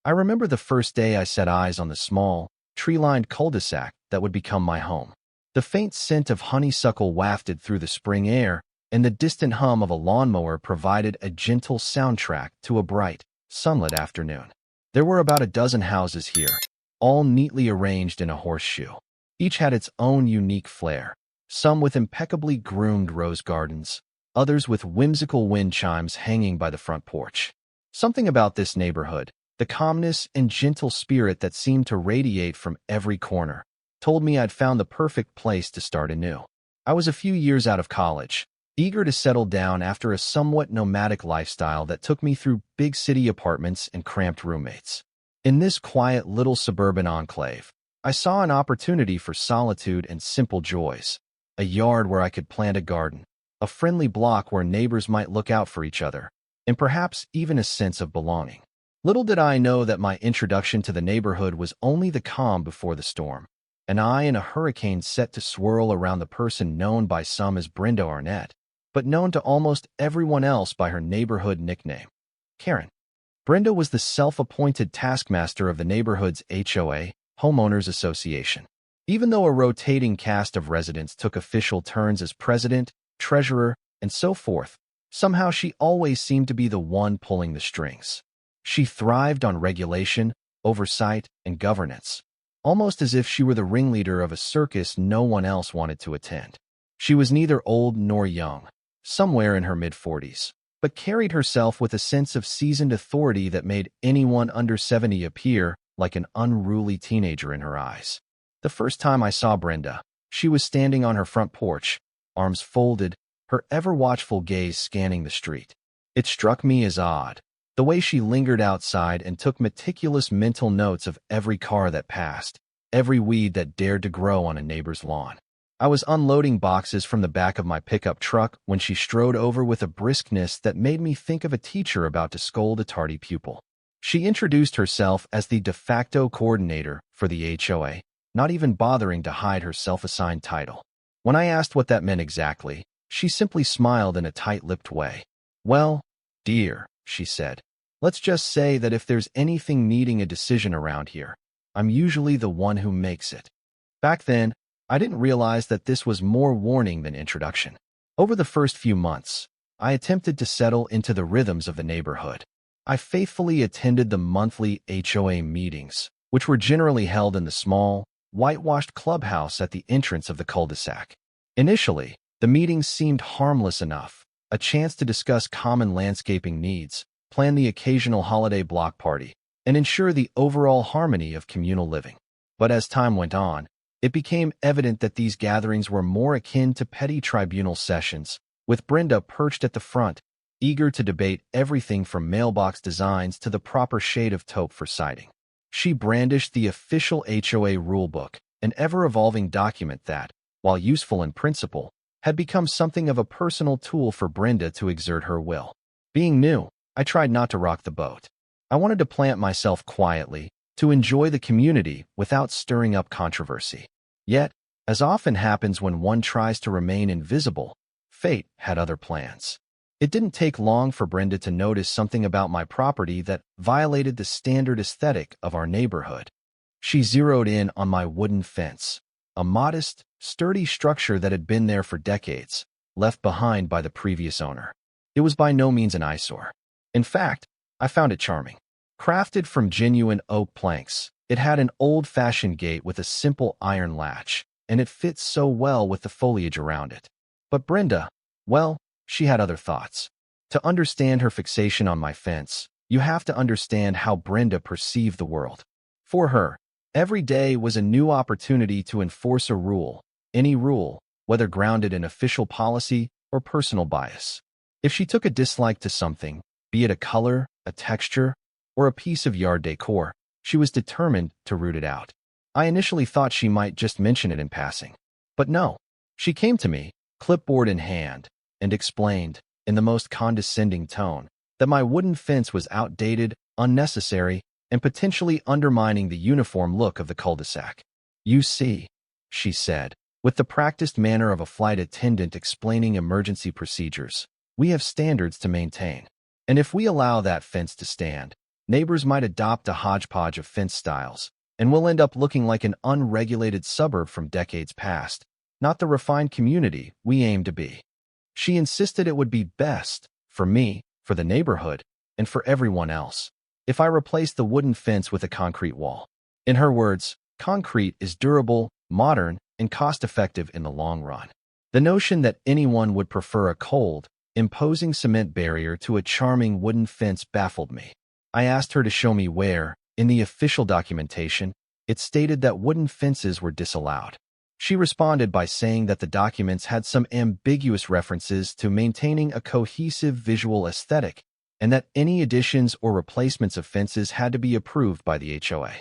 I remember the first day I set eyes on the small, tree-lined cul-de-sac that would become my home. The faint scent of honeysuckle wafted through the spring air, and the distant hum of a lawnmower provided a gentle soundtrack to a bright, sunlit afternoon. There were about a dozen houses here, all neatly arranged in a horseshoe. Each had its own unique flair, some with impeccably groomed rose gardens, others with whimsical wind chimes hanging by the front porch. Something about this neighborhood, the calmness and gentle spirit that seemed to radiate from every corner, told me I'd found the perfect place to start anew. I was a few years out of college, eager to settle down after a somewhat nomadic lifestyle that took me through big city apartments and cramped roommates. In this quiet little suburban enclave, I saw an opportunity for solitude and simple joys. A yard where I could plant a garden, a friendly block where neighbors might look out for each other, and perhaps even a sense of belonging. Little did I know that my introduction to the neighborhood was only the calm before the storm, an eye in a hurricane set to swirl around the person known by some as Brenda Arnett, but known to almost everyone else by her neighborhood nickname, Karen. Brenda was the self-appointed taskmaster of the neighborhood's HOA, Homeowners Association. Even though a rotating cast of residents took official turns as president, treasurer, and so forth, somehow she always seemed to be the one pulling the strings. She thrived on regulation, oversight, and governance, almost as if she were the ringleader of a circus no one else wanted to attend. She was neither old nor young, somewhere in her mid-40s, but carried herself with a sense of seasoned authority that made anyone under 70 appear like an unruly teenager in her eyes. The first time I saw Brenda, she was standing on her front porch, arms folded, her ever-watchful gaze scanning the street. It struck me as odd, the way she lingered outside and took meticulous mental notes of every car that passed, every weed that dared to grow on a neighbor's lawn. I was unloading boxes from the back of my pickup truck when she strode over with a briskness that made me think of a teacher about to scold a tardy pupil. She introduced herself as the de facto coordinator for the HOA, not even bothering to hide her self-assigned title. When I asked what that meant exactly, she simply smiled in a tight-lipped way. "Well, dear," she said, "let's just say that if there's anything needing a decision around here, I'm usually the one who makes it." Back then, I didn't realize that this was more warning than introduction. Over the first few months, I attempted to settle into the rhythms of the neighborhood. I faithfully attended the monthly HOA meetings, which were generally held in the small, whitewashed clubhouse at the entrance of the cul-de-sac. Initially, the meetings seemed harmless enough, a chance to discuss common landscaping needs, plan the occasional holiday block party, and ensure the overall harmony of communal living. But as time went on, it became evident that these gatherings were more akin to petty tribunal sessions, with Brenda perched at the front, eager to debate everything from mailbox designs to the proper shade of taupe for siding. She brandished the official HOA rulebook, an ever-evolving document that, while useful in principle, had become something of a personal tool for Brenda to exert her will. Being new, I tried not to rock the boat. I wanted to plant myself quietly, to enjoy the community without stirring up controversy. Yet, as often happens when one tries to remain invisible, fate had other plans. It didn't take long for Brenda to notice something about my property that violated the standard aesthetic of our neighborhood. She zeroed in on my wooden fence, a modest, sturdy structure that had been there for decades, left behind by the previous owner. It was by no means an eyesore. In fact, I found it charming. Crafted from genuine oak planks, it had an old-fashioned gate with a simple iron latch, and it fit so well with the foliage around it. But Brenda, well, she had other thoughts. To understand her fixation on my fence, you have to understand how Brenda perceived the world. For her, every day was a new opportunity to enforce a rule, any rule, whether grounded in official policy or personal bias. If she took a dislike to something, be it a color, a texture, or a piece of yard decor, she was determined to root it out. I initially thought she might just mention it in passing. But no, she came to me, clipboard in hand, and explained, in the most condescending tone, that my wooden fence was outdated, unnecessary, and potentially undermining the uniform look of the cul-de-sac. "You see," she said, with the practiced manner of a flight attendant explaining emergency procedures, "we have standards to maintain. And if we allow that fence to stand, Neighbors might adopt a hodgepodge of fence styles, and we'll end up looking like an unregulated suburb from decades past, not the refined community we aim to be. She insisted it would be best, for me, for the neighborhood, and for everyone else, if I replaced the wooden fence with a concrete wall. In her words, concrete is durable, modern, and cost-effective in the long run. The notion that anyone would prefer a cold, imposing cement barrier to a charming wooden fence baffled me. I asked her to show me where, in the official documentation, it stated that wooden fences were disallowed. She responded by saying that the documents had some ambiguous references to maintaining a cohesive visual aesthetic, and that any additions or replacements of fences had to be approved by the HOA.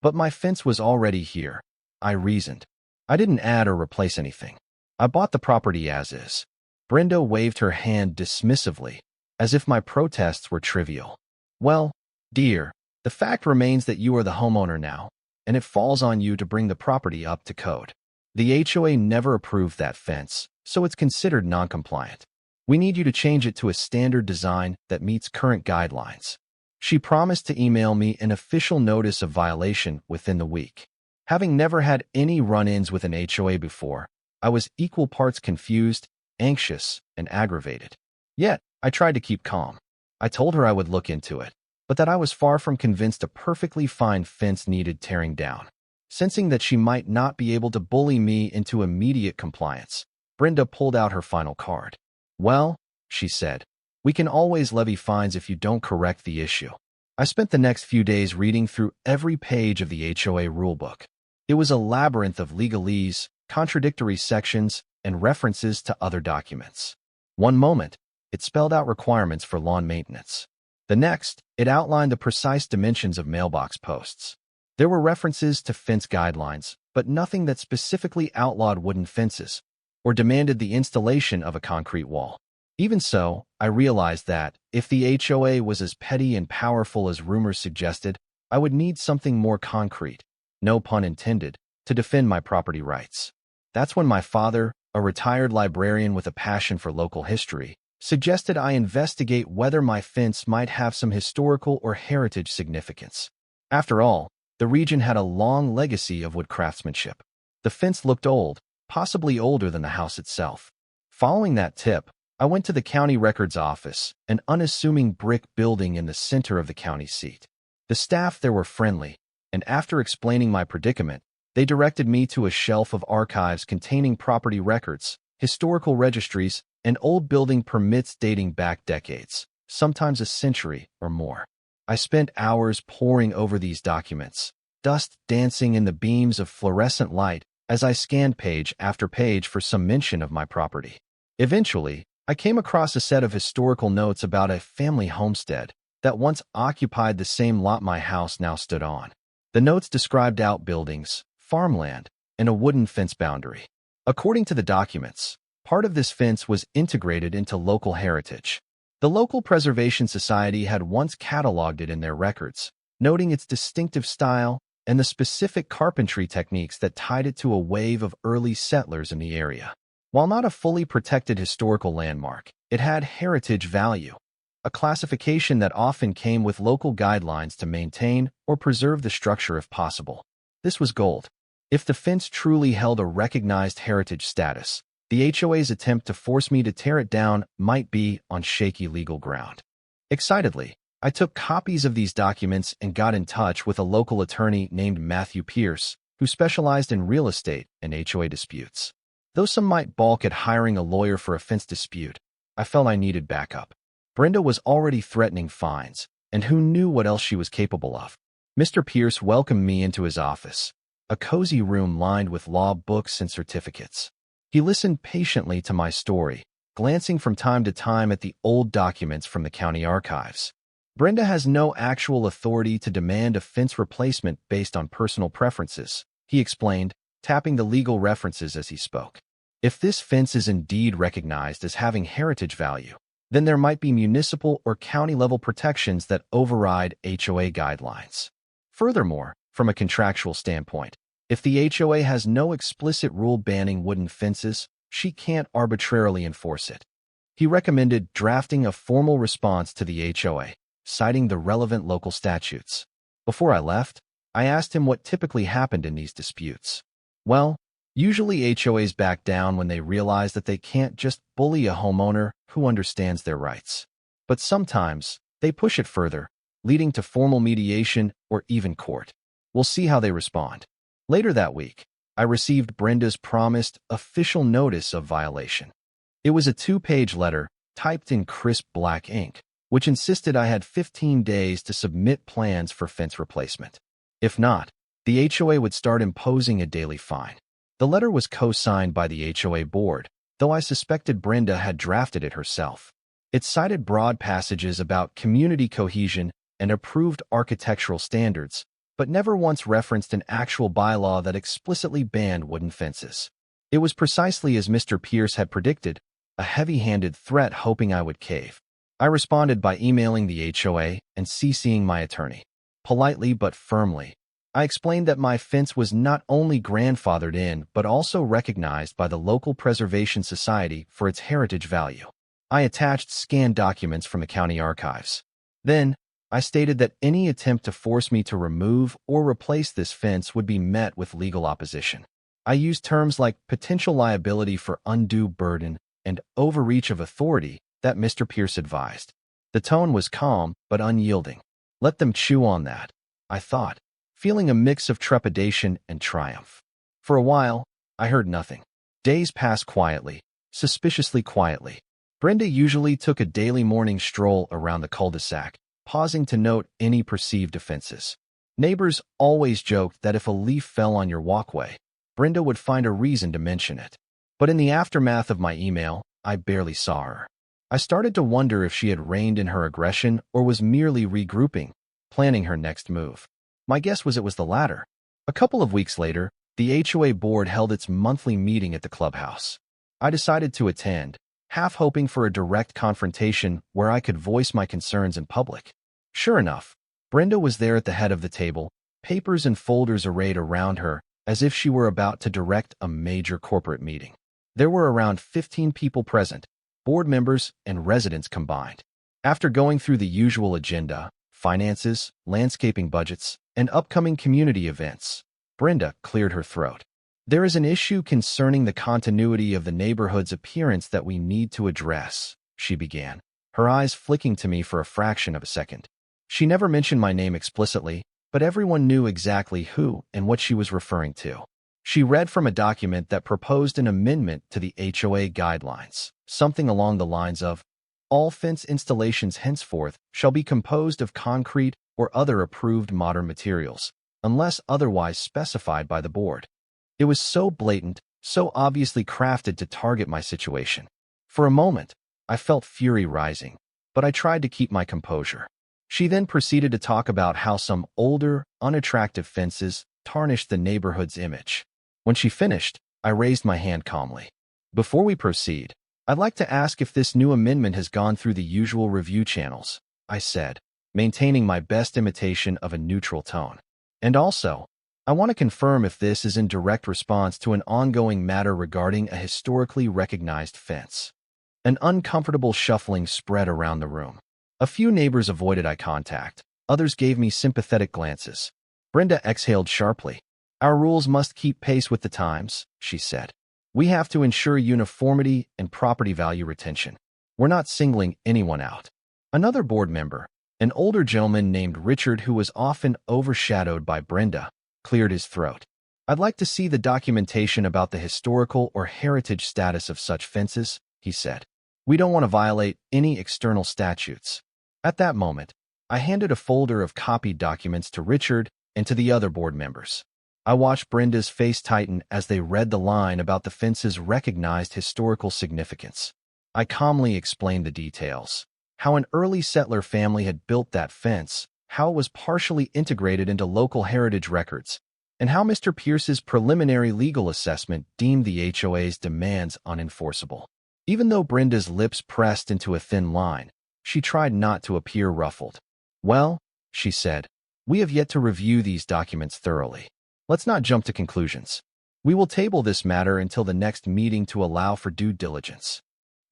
But my fence was already here, I reasoned. I didn't add or replace anything. I bought the property as is. Brenda waved her hand dismissively, as if my protests were trivial. Well, dear, the fact remains that you are the homeowner now, and it falls on you to bring the property up to code. The HOA never approved that fence, so it's considered non-compliant. We need you to change it to a standard design that meets current guidelines. She promised to email me an official notice of violation within the week. Having never had any run-ins with an HOA before, I was equal parts confused, anxious, and aggravated. Yet, I tried to keep calm. I told her I would look into it, but that I was far from convinced a perfectly fine fence needed tearing down. Sensing that she might not be able to bully me into immediate compliance, Brenda pulled out her final card. Well, she said, we can always levy fines if you don't correct the issue. I spent the next few days reading through every page of the HOA rulebook. It was a labyrinth of legalese, contradictory sections, and references to other documents. One moment, it spelled out requirements for lawn maintenance. The next, it outlined the precise dimensions of mailbox posts. There were references to fence guidelines, but nothing that specifically outlawed wooden fences or demanded the installation of a concrete wall. Even so, I realized that, if the HOA was as petty and powerful as rumors suggested, I would need something more concrete, no pun intended, to defend my property rights. That's when my father, a retired librarian with a passion for local history, suggested I investigate whether my fence might have some historical or heritage significance. After all, the region had a long legacy of wood craftsmanship. The fence looked old, possibly older than the house itself. Following that tip, I went to the county records office, an unassuming brick building in the center of the county seat. The staff there were friendly, and after explaining my predicament, they directed me to a shelf of archives containing property records, historical registries, and old building permits dating back decades, sometimes a century or more. I spent hours poring over these documents, dust dancing in the beams of fluorescent light as I scanned page after page for some mention of my property. Eventually, I came across a set of historical notes about a family homestead that once occupied the same lot my house now stood on. The notes described outbuildings, farmland, and a wooden fence boundary. According to the documents, part of this fence was integrated into local heritage. The local preservation society had once cataloged it in their records, noting its distinctive style and the specific carpentry techniques that tied it to a wave of early settlers in the area. While not a fully protected historical landmark, it had heritage value, a classification that often came with local guidelines to maintain or preserve the structure if possible. This was gold. If the fence truly held a recognized heritage status, the HOA's attempt to force me to tear it down might be on shaky legal ground. Excitedly, I took copies of these documents and got in touch with a local attorney named Matthew Pierce, who specialized in real estate and HOA disputes. Though some might balk at hiring a lawyer for a fence dispute, I felt I needed backup. Brenda was already threatening fines, and who knew what else she was capable of. Mr. Pierce welcomed me into his office, a cozy room lined with law books and certificates. He listened patiently to my story, glancing from time to time at the old documents from the county archives. Brenda has no actual authority to demand a fence replacement based on personal preferences, he explained, tapping the legal references as he spoke. If this fence is indeed recognized as having heritage value, then there might be municipal or county-level protections that override HOA guidelines. Furthermore, from a contractual standpoint, if the HOA has no explicit rule banning wooden fences, she can't arbitrarily enforce it. He recommended drafting a formal response to the HOA, citing the relevant local statutes. Before I left, I asked him what typically happened in these disputes. Well, usually HOAs back down when they realize that they can't just bully a homeowner who understands their rights. But sometimes, they push it further, leading to formal mediation or even court. We'll see how they respond. Later that week, I received Brenda's promised official notice of violation. It was a 2-page letter typed in crisp black ink, which insisted I had 15 days to submit plans for fence replacement. If not, the HOA would start imposing a daily fine. The letter was co-signed by the HOA board, though I suspected Brenda had drafted it herself. It cited broad passages about community cohesion and approved architectural standards, but never once referenced an actual bylaw that explicitly banned wooden fences. It was precisely as Mr. Pierce had predicted, a heavy-handed threat hoping I would cave. I responded by emailing the HOA and CCing my attorney. Politely but firmly, I explained that my fence was not only grandfathered in but also recognized by the local preservation society for its heritage value. I attached scanned documents from the county archives. Then, I stated that any attempt to force me to remove or replace this fence would be met with legal opposition. I used terms like potential liability for undue burden and overreach of authority that Mr. Pierce advised. The tone was calm but unyielding. Let them chew on that, I thought, feeling a mix of trepidation and triumph. For a while, I heard nothing. Days passed quietly, suspiciously quietly. Brenda usually took a daily morning stroll around the cul-de-sac, pausing to note any perceived offenses. Neighbors always joked that if a leaf fell on your walkway, Brenda would find a reason to mention it. But in the aftermath of my email, I barely saw her. I started to wonder if she had reined in her aggression or was merely regrouping, planning her next move. My guess was it was the latter. A couple of weeks later, the HOA board held its monthly meeting at the clubhouse. I decided to attend, half hoping for a direct confrontation where I could voice my concerns in public. Sure enough, Brenda was there at the head of the table, papers and folders arrayed around her, as if she were about to direct a major corporate meeting. There were around 15 people present, board members and residents combined. After going through the usual agenda, finances, landscaping budgets, and upcoming community events, Brenda cleared her throat. There is an issue concerning the continuity of the neighborhood's appearance that we need to address, she began, her eyes flicking to me for a fraction of a second. She never mentioned my name explicitly, but everyone knew exactly who and what she was referring to. She read from a document that proposed an amendment to the HOA guidelines, something along the lines of, all fence installations henceforth shall be composed of concrete or other approved modern materials, unless otherwise specified by the board. It was so blatant, so obviously crafted to target my situation. For a moment, I felt fury rising, but I tried to keep my composure. She then proceeded to talk about how some older, unattractive fences tarnished the neighborhood's image. When she finished, I raised my hand calmly. Before we proceed, I'd like to ask if this new amendment has gone through the usual review channels, I said, maintaining my best imitation of a neutral tone. And also, I want to confirm if this is in direct response to an ongoing matter regarding a historically recognized fence. An uncomfortable shuffling spread around the room. A few neighbors avoided eye contact. Others gave me sympathetic glances. Brenda exhaled sharply. Our rules must keep pace with the times, she said. We have to ensure uniformity and property value retention. We're not singling anyone out. Another board member, an older gentleman named Richard who was often overshadowed by Brenda, cleared his throat. I'd like to see the documentation about the historical or heritage status of such fences, he said. We don't want to violate any external statutes. At that moment, I handed a folder of copied documents to Richard and to the other board members. I watched Brenda's face tighten as they read the line about the fence's recognized historical significance. I calmly explained the details. How an early settler family had built that fence, how it was partially integrated into local heritage records, and how Mr. Pierce's preliminary legal assessment deemed the HOA's demands unenforceable. Even though Brenda's lips pressed into a thin line, she tried not to appear ruffled. Well, she said, we have yet to review these documents thoroughly. Let's not jump to conclusions. We will table this matter until the next meeting to allow for due diligence.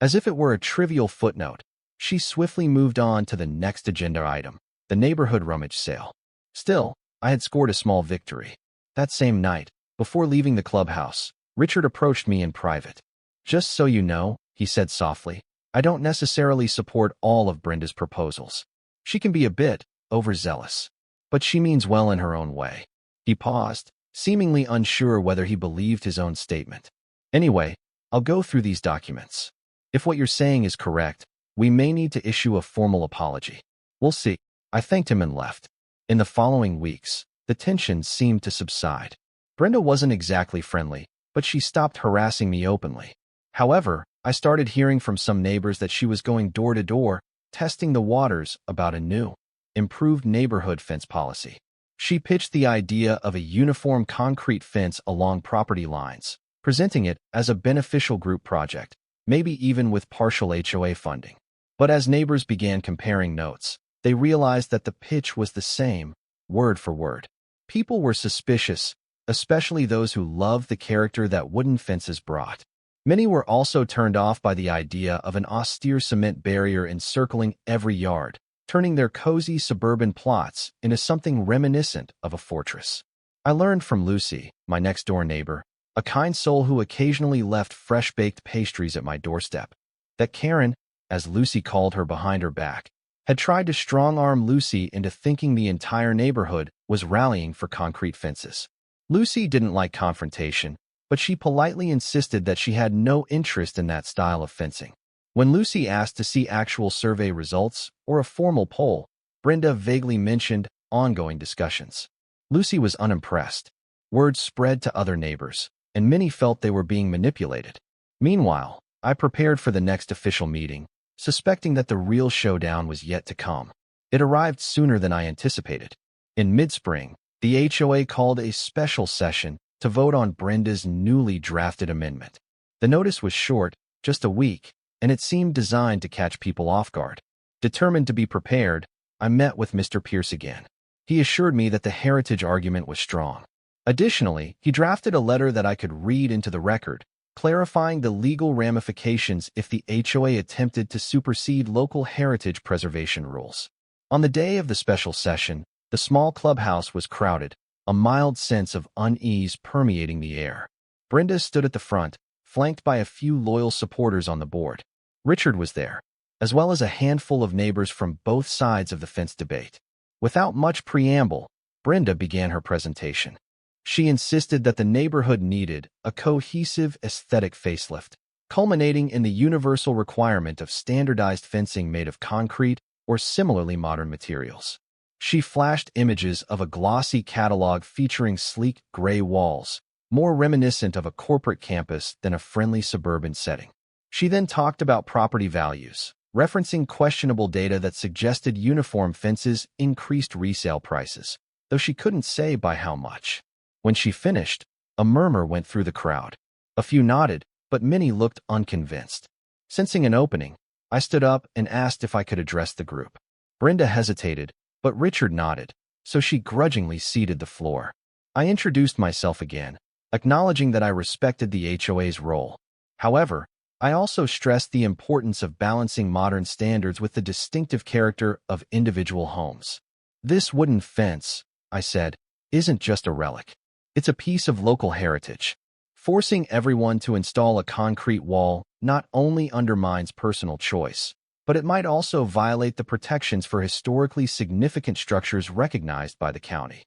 As if it were a trivial footnote, She swiftly moved on to the next agenda item, the neighborhood rummage sale. Still, I had scored a small victory. That same night, before leaving the clubhouse, Richard approached me in private. "Just so you know," he said softly, "I don't necessarily support all of Brenda's proposals. She can be a bit overzealous, but she means well in her own way." He paused, seemingly unsure whether he believed his own statement. "Anyway, I'll go through these documents. If what you're saying is correct, we may need to issue a formal apology. We'll see." I thanked him and left. In the following weeks, the tension seemed to subside. Brenda wasn't exactly friendly, but she stopped harassing me openly. However, I started hearing from some neighbors that she was going door to door, testing the waters about a new, improved neighborhood fence policy. She pitched the idea of a uniform concrete fence along property lines, presenting it as a beneficial group project, maybe even with partial HOA funding. But as neighbors began comparing notes, they realized that the pitch was the same, word for word. People were suspicious, especially those who loved the character that wooden fences brought. Many were also turned off by the idea of an austere cement barrier encircling every yard, turning their cozy suburban plots into something reminiscent of a fortress. I learned from Lucy, my next-door neighbor, a kind soul who occasionally left fresh-baked pastries at my doorstep, that Karen, as Lucy called her behind her back, had tried to strong-arm Lucy into thinking the entire neighborhood was rallying for concrete fences. Lucy didn't like confrontation, but she politely insisted that she had no interest in that style of fencing. When Lucy asked to see actual survey results or a formal poll, Brenda vaguely mentioned ongoing discussions. Lucy was unimpressed. Word spread to other neighbors, and many felt they were being manipulated. Meanwhile, I prepared for the next official meeting, suspecting that the real showdown was yet to come. It arrived sooner than I anticipated. In mid-spring, the HOA called a special session to vote on Brenda's newly drafted amendment. The notice was short, just a week, and it seemed designed to catch people off guard. Determined to be prepared, I met with Mr. Pierce again. He assured me that the heritage argument was strong. Additionally, he drafted a letter that I could read into the record, clarifying the legal ramifications if the HOA attempted to supersede local heritage preservation rules. On the day of the special session, the small clubhouse was crowded, a mild sense of unease permeating the air. Brenda stood at the front, flanked by a few loyal supporters on the board. Richard was there, as well as a handful of neighbors from both sides of the fence debate. Without much preamble, Brenda began her presentation. She insisted that the neighborhood needed a cohesive aesthetic facelift, culminating in the universal requirement of standardized fencing made of concrete or similarly modern materials. She flashed images of a glossy catalog featuring sleek gray walls, more reminiscent of a corporate campus than a friendly suburban setting. She then talked about property values, referencing questionable data that suggested uniform fences increased resale prices, though she couldn't say by how much. When she finished, a murmur went through the crowd. A few nodded, but many looked unconvinced. Sensing an opening, I stood up and asked if I could address the group. Brenda hesitated, but Richard nodded, so she grudgingly ceded the floor. I introduced myself again, acknowledging that I respected the HOA's role. However, I also stressed the importance of balancing modern standards with the distinctive character of individual homes. "This wooden fence," I said, "isn't just a relic. It's a piece of local heritage. Forcing everyone to install a concrete wall not only undermines personal choice, but it might also violate the protections for historically significant structures recognized by the county."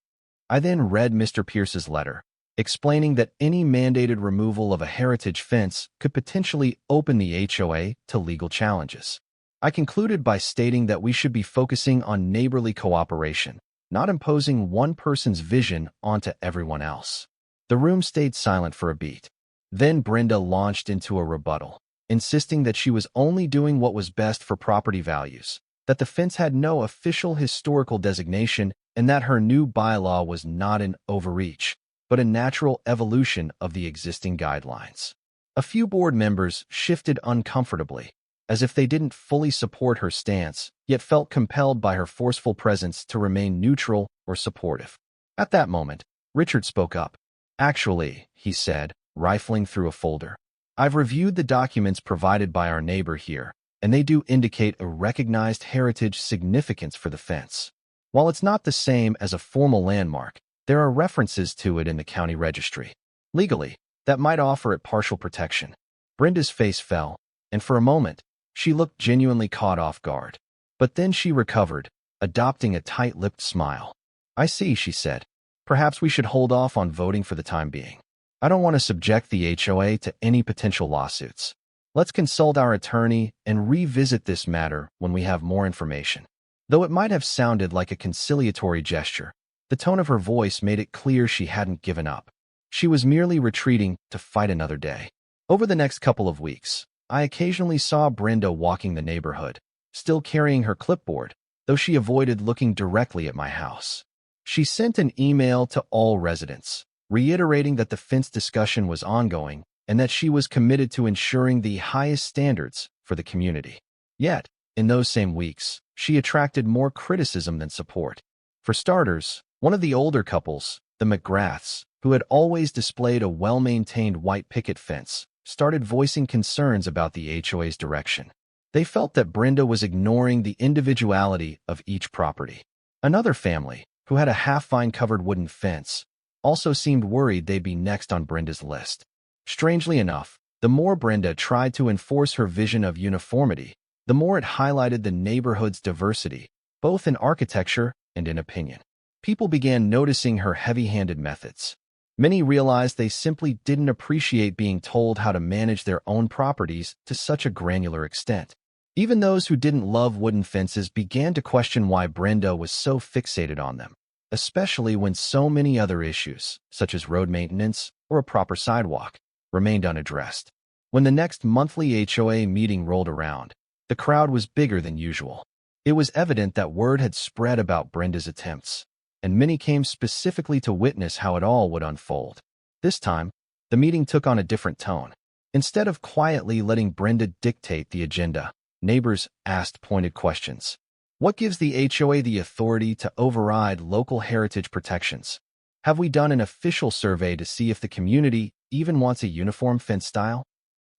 I then read Mr. Pierce's letter, explaining that any mandated removal of a heritage fence could potentially open the HOA to legal challenges. I concluded by stating that we should be focusing on neighborly cooperation, not imposing one person's vision onto everyone else. The room stayed silent for a beat. Then Brenda launched into a rebuttal, insisting that she was only doing what was best for property values, that the fence had no official historical designation, and that her new bylaw was not an overreach, but a natural evolution of the existing guidelines. A few board members shifted uncomfortably, as if they didn't fully support her stance, yet felt compelled by her forceful presence to remain neutral or supportive. At that moment, Richard spoke up. "Actually," he said, rifling through a folder, "I've reviewed the documents provided by our neighbor here, and they do indicate a recognized heritage significance for the fence. While it's not the same as a formal landmark, there are references to it in the county registry. Legally, that might offer it partial protection. Brenda's face fell, and for a moment, she looked genuinely caught off guard. But then she recovered, adopting a tight-lipped smile. "I see," she said. "Perhaps we should hold off on voting for the time being. I don't want to subject the HOA to any potential lawsuits. Let's consult our attorney and revisit this matter when we have more information." Though it might have sounded like a conciliatory gesture, the tone of her voice made it clear she hadn't given up. She was merely retreating to fight another day. Over the next couple of weeks, I occasionally saw Brenda walking the neighborhood, still carrying her clipboard, though she avoided looking directly at my house. She sent an email to all residents, reiterating that the fence discussion was ongoing and that she was committed to ensuring the highest standards for the community. Yet, in those same weeks, she attracted more criticism than support. For starters, one of the older couples, the McGraths, who had always displayed a well-maintained white picket fence, started voicing concerns about the HOA's direction. They felt that Brenda was ignoring the individuality of each property. Another family, who had a half-vine-covered wooden fence, also seemed worried they'd be next on Brenda's list. Strangely enough, the more Brenda tried to enforce her vision of uniformity, the more it highlighted the neighborhood's diversity, both in architecture and in opinion. People began noticing her heavy-handed methods. Many realized they simply didn't appreciate being told how to manage their own properties to such a granular extent. Even those who didn't love wooden fences began to question why Brenda was so fixated on them, especially when so many other issues, such as road maintenance or a proper sidewalk, remained unaddressed. When the next monthly HOA meeting rolled around, the crowd was bigger than usual. It was evident that word had spread about Brenda's attempts, and many came specifically to witness how it all would unfold. This time, the meeting took on a different tone. Instead of quietly letting Brenda dictate the agenda, neighbors asked pointed questions. What gives the HOA the authority to override local heritage protections? Have we done an official survey to see if the community even wants a uniform fence style?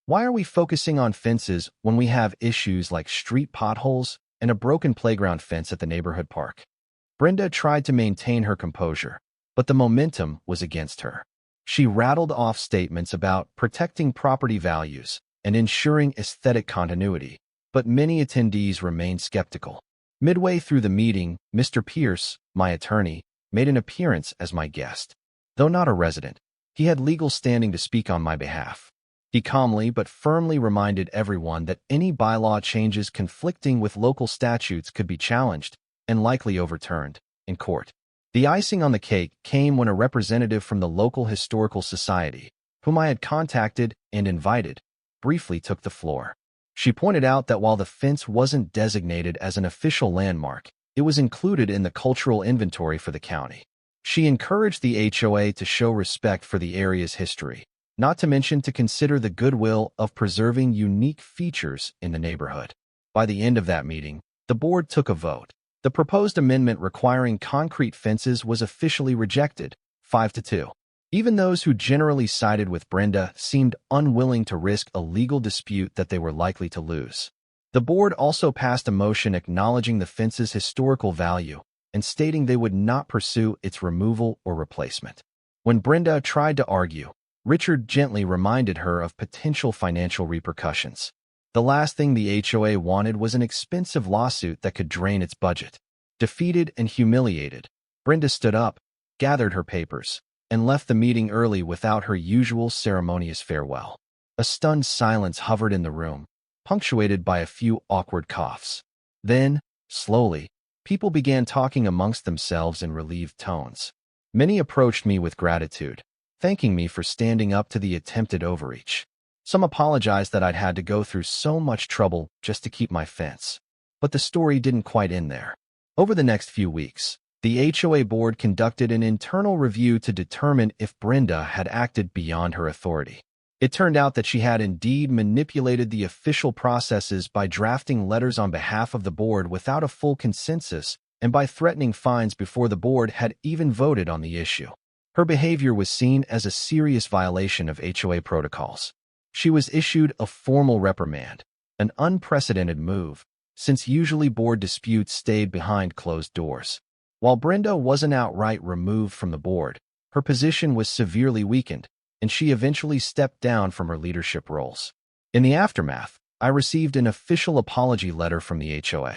Why are we focusing on fences when we have issues like street potholes and a broken playground fence at the neighborhood park? Brenda tried to maintain her composure, but the momentum was against her. She rattled off statements about protecting property values and ensuring aesthetic continuity, but many attendees remained skeptical. Midway through the meeting, Mr. Pierce, my attorney, made an appearance as my guest. Though not a resident, he had legal standing to speak on my behalf. He calmly but firmly reminded everyone that any bylaw changes conflicting with local statutes could be challenged and likely overturned in court. The icing on the cake came when a representative from the local historical society, whom I had contacted and invited, briefly took the floor. She pointed out that while the fence wasn't designated as an official landmark, it was included in the cultural inventory for the county. She encouraged the HOA to show respect for the area's history, not to mention to consider the goodwill of preserving unique features in the neighborhood. By the end of that meeting, the board took a vote. The proposed amendment requiring concrete fences was officially rejected, 5-2. Even those who generally sided with Brenda seemed unwilling to risk a legal dispute that they were likely to lose. The board also passed a motion acknowledging the fence's historical value and stating they would not pursue its removal or replacement. When Brenda tried to argue, Richard gently reminded her of potential financial repercussions. The last thing the HOA wanted was an expensive lawsuit that could drain its budget. Defeated and humiliated, Brenda stood up, gathered her papers, and left the meeting early without her usual ceremonious farewell. A stunned silence hovered in the room, punctuated by a few awkward coughs. Then, slowly, people began talking amongst themselves in relieved tones. Many approached me with gratitude, thanking me for standing up to the attempted overreach. Some apologized that I'd had to go through so much trouble just to keep my fence. But the story didn't quite end there. Over the next few weeks, the HOA board conducted an internal review to determine if Brenda had acted beyond her authority. It turned out that she had indeed manipulated the official processes by drafting letters on behalf of the board without a full consensus and by threatening fines before the board had even voted on the issue. Her behavior was seen as a serious violation of HOA protocols. She was issued a formal reprimand, an unprecedented move, since usually board disputes stayed behind closed doors. While Brenda wasn't outright removed from the board, her position was severely weakened, and she eventually stepped down from her leadership roles. In the aftermath, I received an official apology letter from the HOA.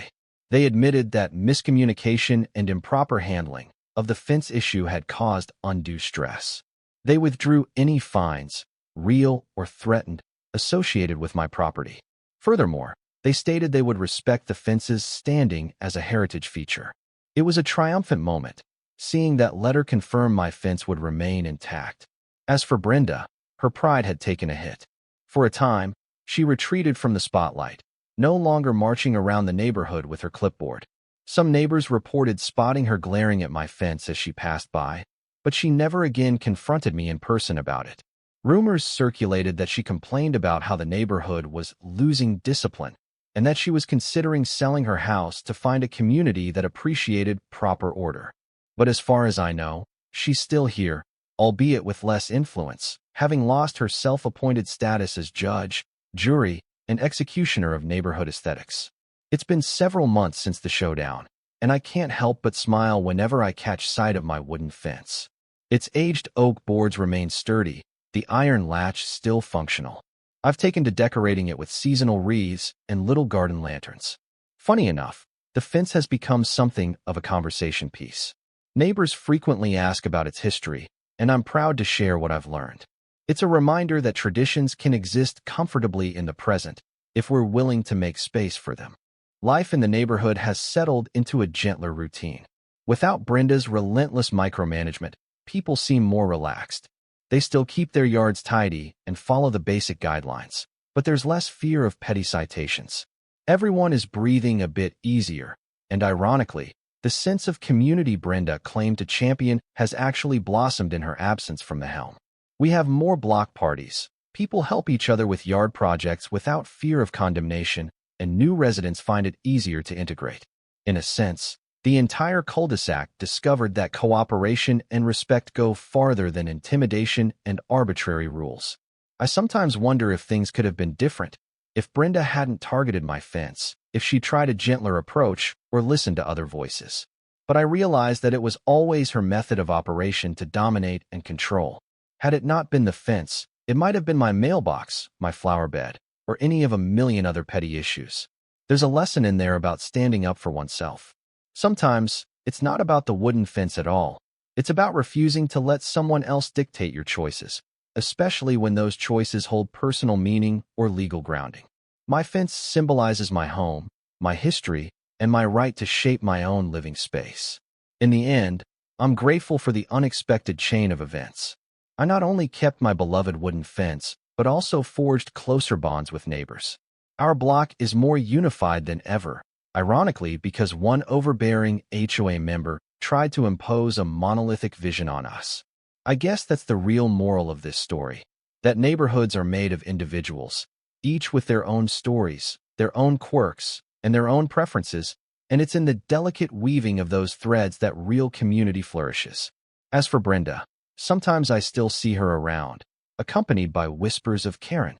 They admitted that miscommunication and improper handling of the fence issue had caused undue stress. They withdrew any fines, real or threatened, associated with my property. Furthermore, they stated they would respect the fence's standing as a heritage feature. It was a triumphant moment, seeing that letter confirm my fence would remain intact. As for Brenda, her pride had taken a hit. For a time, she retreated from the spotlight, no longer marching around the neighborhood with her clipboard. Some neighbors reported spotting her glaring at my fence as she passed by, but she never again confronted me in person about it. Rumors circulated that she complained about how the neighborhood was losing discipline and that she was considering selling her house to find a community that appreciated proper order. But as far as I know, she's still here, albeit with less influence, having lost her self-appointed status as judge, jury, and executioner of neighborhood aesthetics. It's been several months since the showdown, and I can't help but smile whenever I catch sight of my wooden fence. Its aged oak boards remain sturdy, the iron latch still functional. I've taken to decorating it with seasonal wreaths and little garden lanterns. Funny enough, the fence has become something of a conversation piece. Neighbors frequently ask about its history, and I'm proud to share what I've learned. It's a reminder that traditions can exist comfortably in the present if we're willing to make space for them. Life in the neighborhood has settled into a gentler routine. Without Brenda's relentless micromanagement, people seem more relaxed. They still keep their yards tidy and follow the basic guidelines, but there's less fear of petty citations. Everyone is breathing a bit easier, and ironically, the sense of community Brenda claimed to champion has actually blossomed in her absence from the helm. We have more block parties. People help each other with yard projects without fear of condemnation, and new residents find it easier to integrate. In a sense, the entire cul-de-sac discovered that cooperation and respect go farther than intimidation and arbitrary rules. I sometimes wonder if things could have been different, if Brenda hadn't targeted my fence, if she tried a gentler approach or listened to other voices. But I realized that it was always her method of operation to dominate and control. Had it not been the fence, it might have been my mailbox, my flower bed, or any of a million other petty issues. There's a lesson in there about standing up for oneself. Sometimes, it's not about the wooden fence at all. It's about refusing to let someone else dictate your choices, especially when those choices hold personal meaning or legal grounding. My fence symbolizes my home, my history, and my right to shape my own living space. In the end, I'm grateful for the unexpected chain of events. I not only kept my beloved wooden fence, but also forged closer bonds with neighbors. Our block is more unified than ever, ironically because one overbearing HOA member tried to impose a monolithic vision on us. I guess that's the real moral of this story, that neighborhoods are made of individuals, each with their own stories, their own quirks, and their own preferences, and it's in the delicate weaving of those threads that real community flourishes. As for Brenda, sometimes I still see her around, accompanied by whispers of Karen.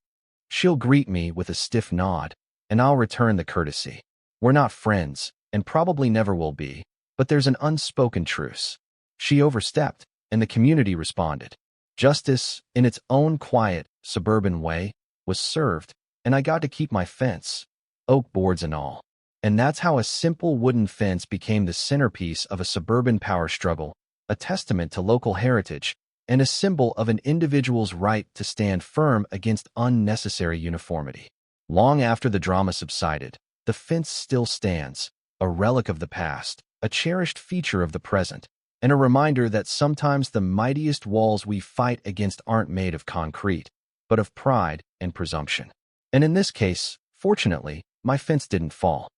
She'll greet me with a stiff nod, and I'll return the courtesy. We're not friends, and probably never will be, but there's an unspoken truce. She overstepped, and the community responded. Justice, in its own quiet, suburban way, was served, and I got to keep my fence, oak boards and all. And that's how a simple wooden fence became the centerpiece of a suburban power struggle, a testament to local heritage, and a symbol of an individual's right to stand firm against unnecessary uniformity. Long after the drama subsided, the fence still stands, a relic of the past, a cherished feature of the present, and a reminder that sometimes the mightiest walls we fight against aren't made of concrete, but of pride and presumption. And in this case, fortunately, my fence didn't fall.